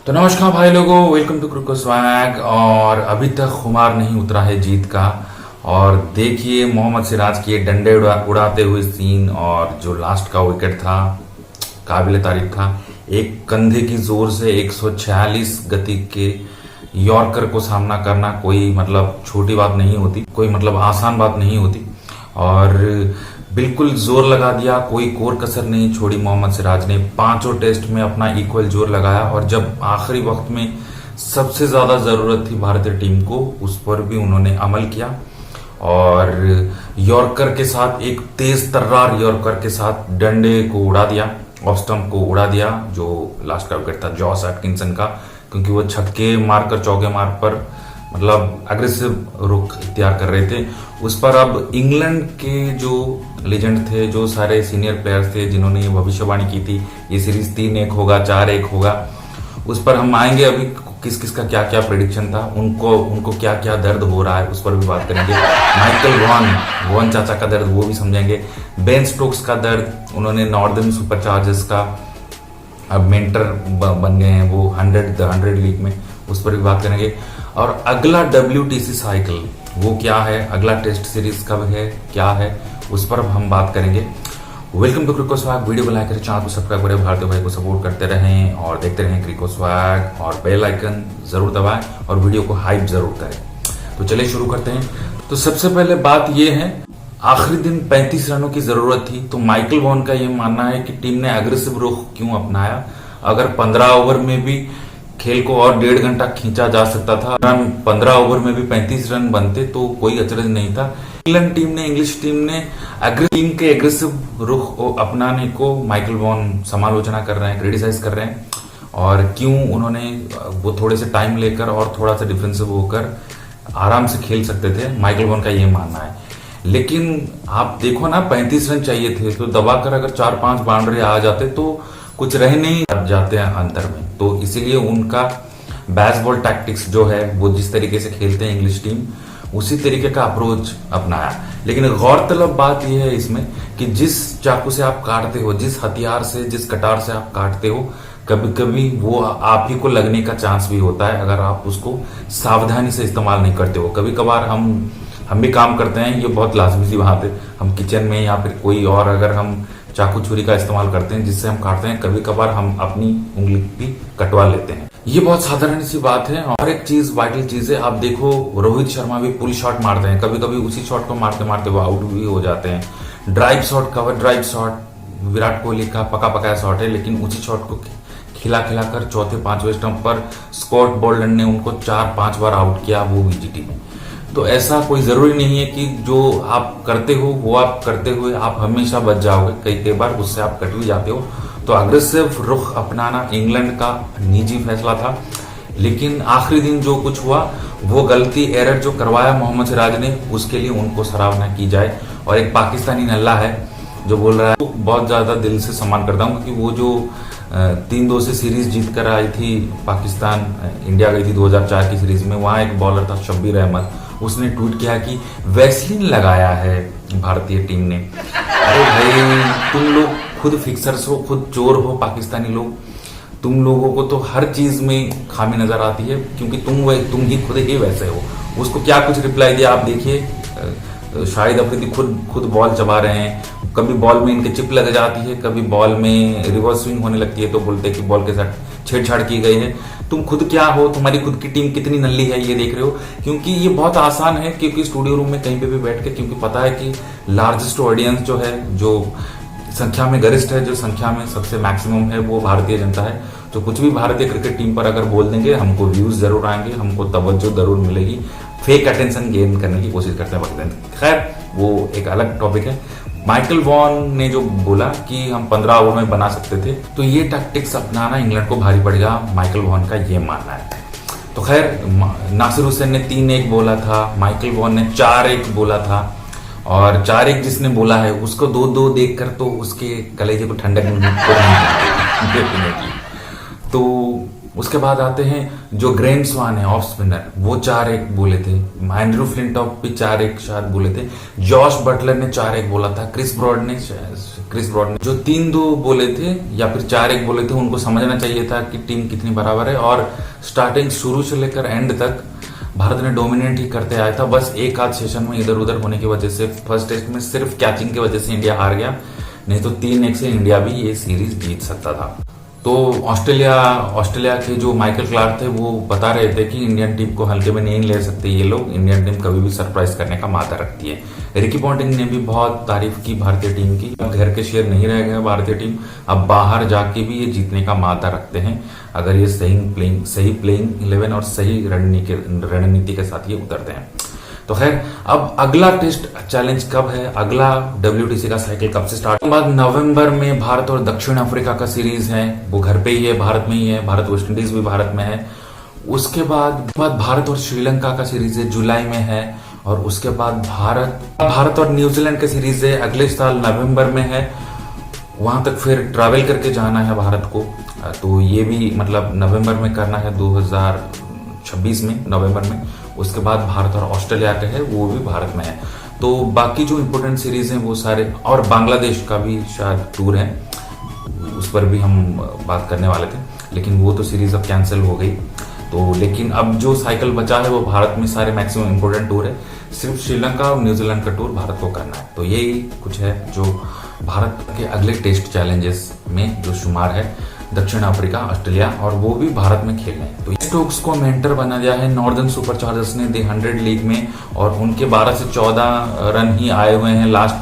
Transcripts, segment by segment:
तो नमस्कार भाई लोगों, वेलकम टू क्रिको स्वैग। और अभी तक खुमार नहीं उतरा है जीत का। और देखिए मोहम्मद सिराज के डंडे उड़ाते हुए सीन, और जो लास्ट का विकेट था काबिल तारीफ था। एक कंधे की जोर से 146 गति के यॉर्कर को सामना करना कोई मतलब छोटी बात नहीं होती, कोई मतलब आसान बात नहीं होती। और बिल्कुल जोर लगा दिया, कोई कोर कसर नहीं छोड़ी। मोहम्मद सिराज ने पांचों टेस्ट में अपना इक्वल जोर लगाया, और जब आखिरी वक्त में सबसे ज्यादा जरूरत थी भारतीय टीम को, उस पर भी उन्होंने अमल किया। और यॉर्कर के साथ, एक तेज तर्रार यॉर्कर के साथ डंडे को उड़ा दिया, ऑफ स्टंप को उड़ा दिया, जो लास्ट का विकेट था जॉस एटकिंसन का। क्योंकि वो छक्के मारकर चौके मार पर मतलब अग्रेसिव रुख इख्तियार कर रहे थे। उस पर अब इंग्लैंड के जो लेजेंड थे, जो सारे सीनियर प्लेयर्स थे जिन्होंने ये भविष्यवाणी की थी ये सीरीज 3-1 होगा, 4-1 होगा, उस पर हम आएंगे। अभी किस किस का क्या क्या प्रेडिक्शन था, उनको क्या क्या दर्द हो रहा है उस पर भी बात करेंगे। माइकल वॉन चाचा का दर्द वो भी समझेंगे। बेन स्टोक्स का दर्द, उन्होंने नॉर्दर्न सुपरचार्जर्स का अब मेंटर बन गए हैं, वो 100 लीग में, उस पर भी बात करेंगे। और अगला WTC साइकिल वो क्या है, अगला टेस्ट सीरीज कब है, क्या है, उस पर हम बात करेंगे। Welcome to Cricko Swag. Video को लाइक करें, चैनल को सब्सक्राइब करें, भारतीय भाई को सपोर्ट करते रहें और देखते रहें क्रिको स्वैग। और बेल आइकन जरूर दबाएं और वीडियो को हाइप जरूर करें। तो चलिए शुरू करते हैं। तो सबसे पहले बात यह है, आखिरी दिन 35 रनों की जरूरत थी। तो माइकल वॉन का यह मानना है कि टीम ने अग्रेसिव रुख क्यों अपनाया। अगर 15 ओवर में भी खेल को और 1.5 घंटा खींचा जा सकता था, 15 ओवर में भी 35 रन बनते तो कोई अचरज नहीं था। इंग्लैंड टीम ने, इंग्लिश टीम ने टीम के एग्रेसिव रुख अपनाने को माइकल वॉन समालोचना कर रहे हैं, क्रिटिसाइज कर रहे हैं। और क्यों उन्होंने वो थोड़े से टाइम लेकर और थोड़ा सा डिफेंसिव होकर आराम से खेल सकते थे, माइकल वॉन का ये मानना है। लेकिन आप देखो ना, 35 रन चाहिए थे, तो दबाकर अगर 4-5 बाउंड्री आ जाते तो कुछ रह नहीं जाते हैं अंतर में। तो इसीलिए उनका बेसबॉल टैक्टिक्स जो है, वो जिस तरीके से खेलते हैं इंग्लिश टीम, उसी तरीके का अप्रोच अपनाया। लेकिन गौरतलब बात यह है इसमें कि जिस चाकू से आप काटते हो, जिस हथियार से, जिस कटार से आप काटते हो, कभी कभी वो आप ही को लगने का चांस भी होता है अगर आप उसको सावधानी से इस्तेमाल नहीं करते हो। कभी कभार हम भी काम करते हैं, ये बहुत लाजमी सी बात है, हम किचन में या फिर कोई और अगर हम चाकू छुरी का इस्तेमाल करते हैं जिससे हम काटते हैं, कभी कभार हम अपनी उंगली भी कटवा लेते हैं। ये बहुत साधारण सी बात है। और एक चीज, वाइटल चीज है, आप देखो रोहित शर्मा भी पुल शॉट मारते हैं, कभी कभी उसी शॉट को मारते मारते वो आउट भी हो जाते हैं। Drive shot, cover drive shot Virat Kohli का पका पकाया शॉट है, लेकिन उसी शॉट को खिला कर चौथे 5वें स्टंप पर स्कॉट बोल्डन ने उनको 4-5 बार आउट किया, वो VGT में। तो ऐसा कोई जरूरी नहीं है कि जो आप करते हो वो आप करते हुए आप हमेशा बच जाओगे, कई बार उससे आप कट भी जाते हो। तो अग्रेसिव रुख अपनाना इंग्लैंड का निजी फैसला था। लेकिन आखिरी दिन जो कुछ हुआ, वो गलती, एरर जो करवाया मोहम्मद सिराज ने, उसके लिए उनको सराहना की जाए। और एक पाकिस्तानी नल्ला है जो बोल रहा है, तो बहुत ज्यादा दिल से सम्मान करता हूँ, क्योंकि वो जो 3-2 से सीरीज जीत कर आई थी, पाकिस्तान इंडिया गई थी 2004 की सीरीज में, वहां एक बॉलर था शब्बीर अहमद, उसने ट्वीट किया कि वैसलीन लगाया है भारतीय टीम ने। अरे भाई, तुम लोग खुद फिक्सर्स हो, खुद चोर हो, पाकिस्तानी लोग, तुम लोगों को तो हर चीज में खामी नजर आती है, क्योंकि तुम ही खुद ही वैसे हो। उसको क्या कुछ रिप्लाई दिया आप देखिए। शाहिद अफरीदी खुद बॉल चबा रहे हैं, कभी बॉल में इनके चिप लग जाती है, कभी बॉल में रिवर्स स्विंग होने लगती है तो बोलते हैं कि बॉल के साथ छेड़छाड़ की गई है। तुम खुद क्या हो, तुम्हारी खुद की टीम कितनी नल्ली है, ये देख रहे हो। क्योंकि ये बहुत आसान है, क्योंकि स्टूडियो रूम में कहीं पे भी बैठ के, क्योंकि पता है कि लार्जेस्ट ऑडियंस जो है, जो संख्या में गरिष्ठ है, जो संख्या में सबसे मैक्सिमम है, वो भारतीय जनता है। तो कुछ भी भारतीय क्रिकेट टीम पर अगर बोल देंगे, हमको व्यूज जरूर आएंगे, हमको तवज्जो जरूर मिलेगी, फेक अटेंशन गेन करने की कोशिश करते हैं पाकिस्तान। खैर, वो एक अलग टॉपिक है। माइकल वॉन ने जो बोला कि हम 15 ओवर में बना सकते थे, तो ये टैक्टिक्स अपनाना इंग्लैंड को भारी पड़ेगा, माइकल वॉन का ये मानना है। तो खैर, नासिर हुसैन ने 3-1 बोला था, माइकल वॉन ने 4-1 बोला था। और 4-1 जिसने बोला है उसको 2-2 देखकर तो उसके कलेजे को ठंडक नहीं। तो उसके बाद आते हैं जो ग्रेम स्वान है ऑफ स्पिनर, वो 4-1 बोले थे। एंड्रू फ्लिंटॉफ भी 4-1 शायद बोले थे। जॉश बटलर ने 4-1 बोला था। क्रिस ब्रॉड ने जो 3-2 बोले थे या फिर 4-1 बोले थे, उनको समझना चाहिए था कि टीम कितनी बराबर है। और स्टार्टिंग शुरू से लेकर एंड तक भारत ने डोमिनेट ही करते आया था। बस एक आध सेशन में इधर उधर होने की वजह से फर्स्ट टेस्ट में सिर्फ कैचिंग की वजह से इंडिया हार गया, नहीं तो 3-1 से इंडिया भी ये सीरीज जीत सकता था। तो ऑस्ट्रेलिया के जो माइकल क्लार्क थे वो बता रहे थे कि इंडियन टीम को हल्के में नहीं ले सकते ये लोग, इंडियन टीम कभी भी सरप्राइज करने का मादा रखती है। रिकी पॉन्टिंग ने भी बहुत तारीफ की भारतीय टीम की। अब घर के शेर नहीं रह गए भारतीय टीम, अब बाहर जाके भी ये जीतने का मादा रखते हैं अगर ये सही प्लेइंग 11 और सही रणनीति के साथ ये उतरते हैं। तो खैर, अब अगला टेस्ट चैलेंज कब है, अगला WTC का साइकिल कब से स्टार्ट? बाद नवंबर में भारत और दक्षिण अफ्रीका का सीरीज है, वो घर पे ही है, भारत में ही है। भारत वेस्ट इंडीज भी भारत में है। उसके बाद भारत और श्रीलंका का सीरीज है, जुलाई में है। और उसके बाद भारत और न्यूजीलैंड का सीरीज है, अगले साल नवंबर में है। वहां तक फिर ट्रैवल करके जाना है भारत को, तो ये भी मतलब नवंबर में करना है, 2026 में नवंबर में। उसके बाद भारत और ऑस्ट्रेलिया का है, वो भी भारत में है। तो बाकी जो इंपोर्टेंट सीरीज हैं वो सारे, और बांग्लादेश का भी शायद टूर है, उस पर भी हम बात करने वाले थे, लेकिन वो तो सीरीज अब कैंसिल हो गई। तो लेकिन अब जो साइकिल बचा है वो भारत में सारे मैक्सिमम इंपोर्टेंट टूर है, सिर्फ श्रीलंका और न्यूजीलैंड का टूर भारत को करना है। तो यही कुछ है जो भारत के अगले टेस्ट चैलेंजेस में जो शुमार है, दक्षिण अफ्रीका, ऑस्ट्रेलिया, और वो भी भारत में खेलने हैं। तो स्टोक्स को मेंटर बना दिया है नॉर्दर्न सुपरचार्जर्स ने दी 100 लीग में, और उनके 12 से 14 रन ही आए हुए हैं लास्ट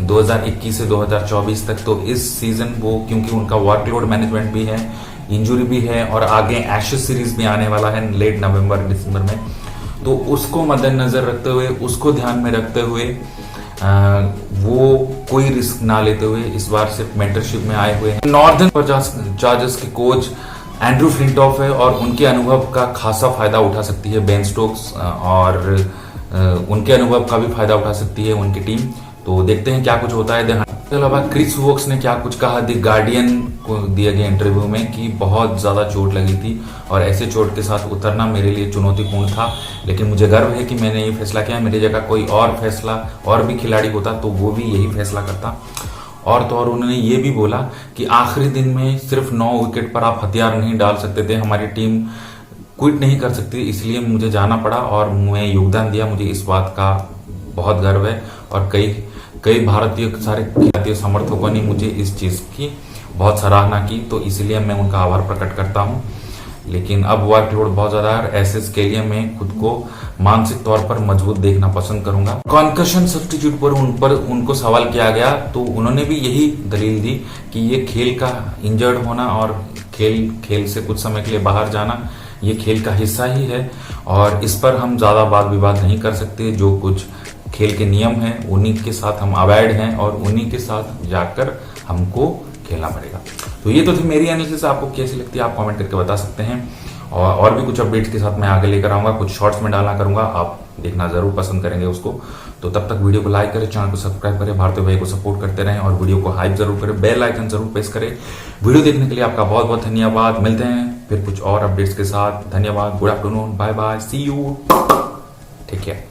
2021 से 2024 तक। तो इस सीजन वो, क्योंकि उनका वर्कलोड मैनेजमेंट भी है, इंजुरी भी है, और आगे एशेज सीरीज भी आने वाला है लेट नवंबर दिसंबर में, तो उसको मद्देनजर रखते हुए, उसको ध्यान में रखते हुए वो कोई रिस्क ना लेते हुए इस बार सिर्फ मेंटरशिप में आए हुए हैं। नॉर्दर्न चार्जर्स के कोच एंड्रू फ्लिंटॉफ है, और उनके अनुभव का खासा फायदा उठा सकती है बेन स्टोक्स, और उनके अनुभव का भी फायदा उठा सकती है उनकी टीम। तो देखते हैं क्या कुछ होता है। इसके अलावा क्रिस वोक्स ने क्या कुछ कहा द गार्डियन को दिए गए इंटरव्यू में कि बहुत ज्यादा चोट लगी थी और ऐसे चोट के साथ उतरना मेरे लिए चुनौतीपूर्ण था, लेकिन मुझे गर्व है कि मैंने ये फैसला किया। मेरी जगह कोई और फैसला और भी खिलाड़ी होता तो वो भी यही फैसला करता। और तो और उन्होंने ये भी बोला कि आखिरी दिन में सिर्फ 9 विकेट पर आप हथियार नहीं डाल सकते थे, हमारी टीम क्विट नहीं कर सकती, इसलिए मुझे जाना पड़ा और मैं योगदान दिया। मुझे इस बात का बहुत गर्व है, और कई भारतीय समर्थकों ने मुझे इस चीज की बहुत सराहना की, तो इसलिए मैं उनका आभार प्रकट करता हूं। लेकिन अब वर्कलोड बहुत ज्यादा है, ऐसे के लिए मैं खुद को मानसिक तौर पर मजबूत देखना पसंद करूंगा। कॉन्कशन सब्स्टिट्यूट पर उनको सवाल किया गया, तो उन्होंने भी यही दलील दी कि ये खेल का इंजर्ड होना और खेल से कुछ समय के लिए बाहर जाना, ये खेल का हिस्सा ही है, और इस पर हम ज्यादा वाद विवाद नहीं कर सकते। जो कुछ खेल के नियम हैं उन्हीं के साथ हम अवॉइड हैं, और उन्हीं के साथ जाकर हमको खेलना पड़ेगा। तो ये तो थी मेरी एनालिसिस, आपको कैसी लगती है आप कमेंट करके बता सकते हैं। और भी कुछ अपडेट्स के साथ मैं आगे लेकर आऊंगा, कुछ शॉर्ट्स में डालना करूंगा, आप देखना जरूर पसंद करेंगे उसको। तो तब तक वीडियो को लाइक करें, चैनल को सब्सक्राइब करें, भारतीय भाई को सपोर्ट करते रहें, और वीडियो को हाइप जरूर करें, बेल आइकन जरूर प्रेस करें। वीडियो देखने के लिए आपका बहुत बहुत धन्यवाद। मिलते हैं फिर कुछ और अपडेट्स के साथ। धन्यवाद, good afternoon, bye bye, see you, take care.